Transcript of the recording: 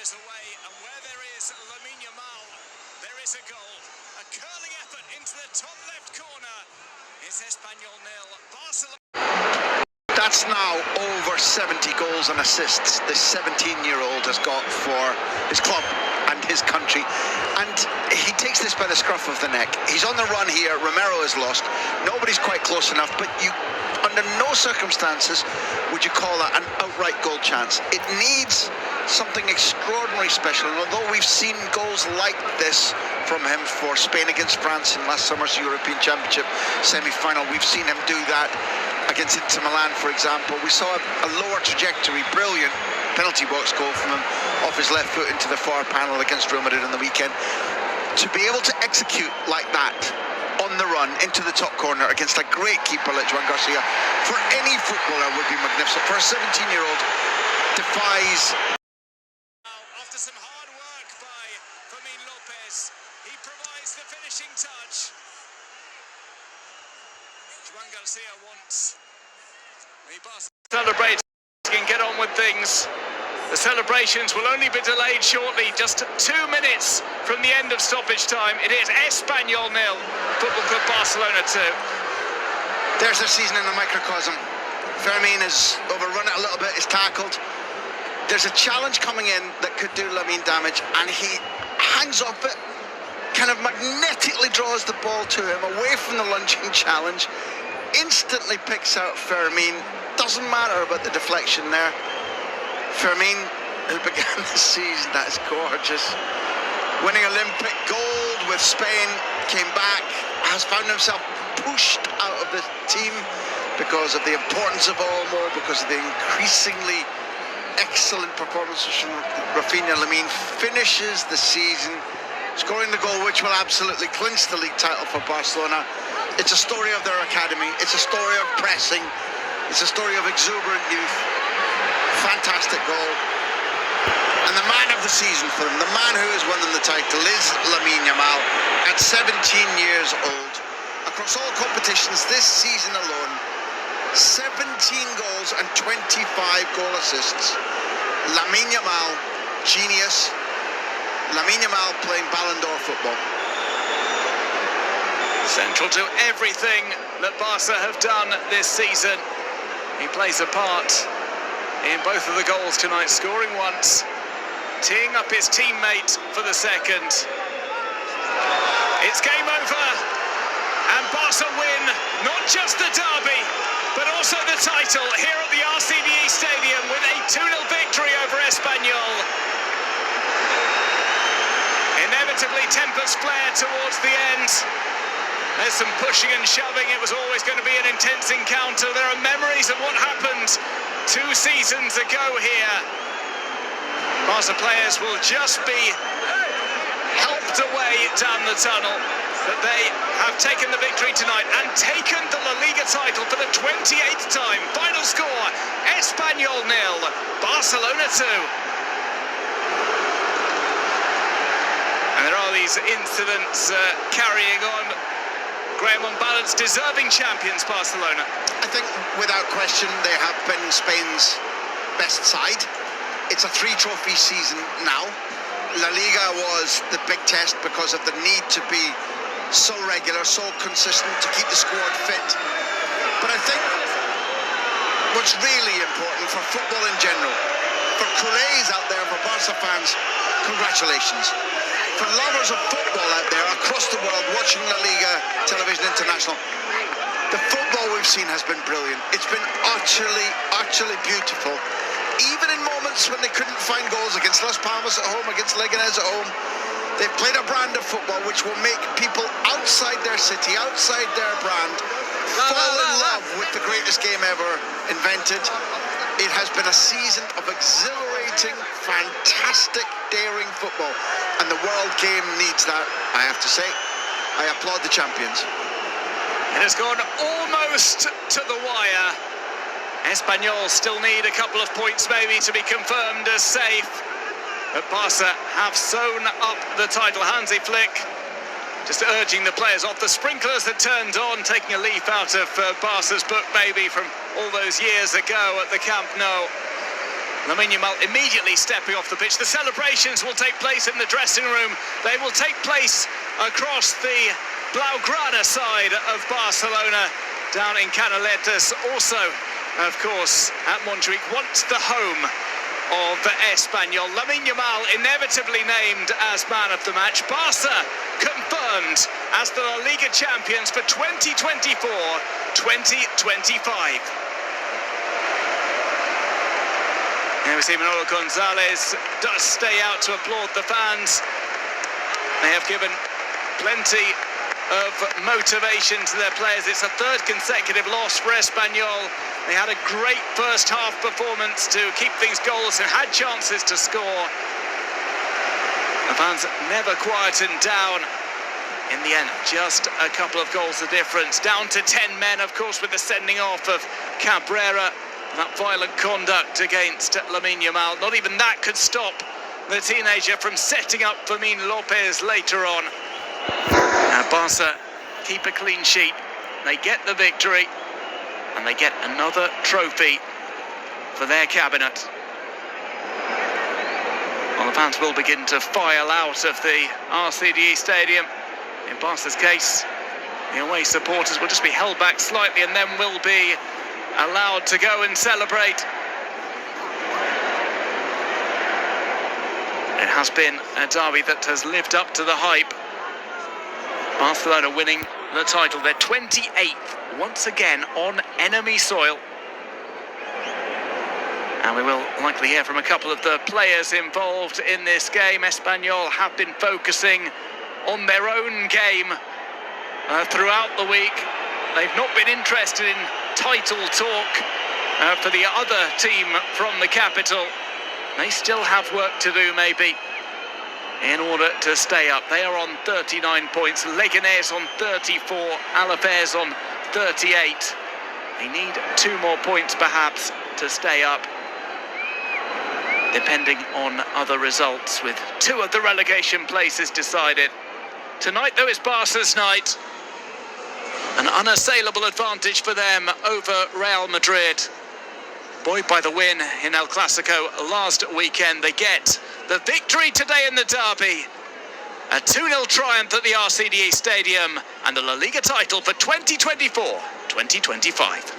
is away, and where there is Lamine Yamal, there is a goal. A curling effort into the top left corner. It's Espanyol 0, Barcelona. That's now over 70 goals and assists this 17-year-old has got for his club and his country. And he takes this by the scruff of the neck. He's on the run here. Romero is lost. Nobody's quite close enough, but under no circumstances would you call that an outright goal chance. It needs something extraordinary special. And although we've seen goals like this from him for Spain against France in last summer's European Championship semi-final, we've seen him do that against Inter Milan, for example. We saw a lower trajectory, brilliant penalty box goal from him off his left foot into the far panel against Real Madrid on the weekend. To be able to execute like that on the run into the top corner against a great keeper like Juan Garcia, for any footballer would be magnificent. For a 17-year-old, defies. After some hard work by Fermin Lopez, he provides the finishing touch. Juan Garcia wants the Barca celebrate and get on with things. The celebrations will only be delayed shortly, just 2 minutes from the end of stoppage time. It is Espanyol 0, Football Club Barcelona 2. There's their season in a microcosm. Fermin has overrun it a little bit, is tackled. There's a challenge coming in that could do Lamine damage, and he hangs off it, kind of magnetically draws the ball to him away from the lunging challenge, instantly picks out Fermin. Doesn't matter about the deflection there. Fermin, who began the season, that is gorgeous, winning Olympic gold with Spain, came back, has found himself pushed out of the team because of the importance of Olmo, because of the increasingly excellent performances from Rafinha. Lamine finishes the season scoring the goal which will absolutely clinch the league title for Barcelona. It's a story of their academy, it's a story of pressing, it's a story of exuberant youth. Fantastic goal. And the man of the season for them, the man who has won them the title, is Lamine Yamal at 17 years old. Across all competitions this season alone, 17 goals and 25 goal assists. Lamine Yamal, genius. Lamine Yamal playing Ballon d'Or football. Central to everything that Barca have done this season. He plays a part in both of the goals tonight, scoring once, teeing up his teammate for the second. It's game over, and Barca win not just the derby, but also the title here at the RCDE Stadium with a 2-0 victory over Espanyol. Inevitably, tempers flare towards the end. There's some pushing and shoving. It was always going to be an intense encounter. There are memories of what happened 2 seasons ago here. Barca players will just be helped away down the tunnel, but they have taken the victory tonight and taken the La Liga title for the 28th time. Final score, Espanyol 0, Barcelona 2. And there are these incidents carrying on. Graham, on balance, deserving champions, Barcelona. I think, without question, they have been Spain's best side. It's a 3-trophy season now. La Liga was the big test because of the need to be so regular, so consistent, to keep the squad fit. But I think what's really important for football in general, for culés out there, for Barca fans, congratulations. For lovers of football out there across the world watching La Liga Television International, the football we've seen has been brilliant. It's been utterly beautiful. Even in moments when they couldn't find goals against Las Palmas at home, against Leganés at home, they've played a brand of football which will make people outside their city, outside their brand, fall in love with the greatest game ever invented. It has been a season of exhilarating, fantastic, daring football, and the world game needs that, I have to say. I applaud the champions. It has gone almost to the wire. Espanyol still need a couple of points maybe to be confirmed as safe, but Barca have sewn up the title. Hansi Flick just urging the players off. The sprinklers had turned on, taking a leaf out of Barca's book maybe from all those years ago at the Camp Nou. Lamine Yamal immediately stepping off the pitch. The celebrations will take place in the dressing room. They will take place across the Blaugrana side of Barcelona, down in Canaletas. Also, of course, at Montjuic, once the home of Espanyol. Lamine Yamal inevitably named as man of the match. Barça confirmed as the La Liga champions for 2024-2025. Here we see Manolo Gonzalez does stay out to applaud the fans. They have given plenty of motivation to their players. It's a third consecutive loss for Espanyol. They had a great first half performance to keep things goals and had chances to score. The fans never quietened down. In the end, just a couple of goals the difference. Down to 10 men, of course, with the sending off of Cabrera. That violent conduct against Lamine Yamal. Not even that could stop the teenager from setting up Fermin Lopez later on. Now Barca keep a clean sheet. They get the victory and they get another trophy for their cabinet. Well, the fans will begin to file out of the RCDE stadium. In Barca's case, the away supporters will just be held back slightly and then will be allowed to go and celebrate. It has been a derby that has lived up to the hype. Barcelona winning the title. They're 28th once again on enemy soil. And we will likely hear from a couple of the players involved in this game. Espanyol have been focusing on their own game throughout the week. They've not been interested in title talk for the other team from the capital. They still have work to do, maybe, in order to stay up. They are on 39 points. Leganés on 34. Alavés on 38. They need 2 more points, perhaps, to stay up, depending on other results, with 2 of the relegation places decided. Tonight, though, is Barca's night. An unassailable advantage for them over Real Madrid. Buoyed by the win in El Clasico last weekend, they get the victory today in the derby. A 2-0 triumph at the RCDE Stadium and the La Liga title for 2024-2025.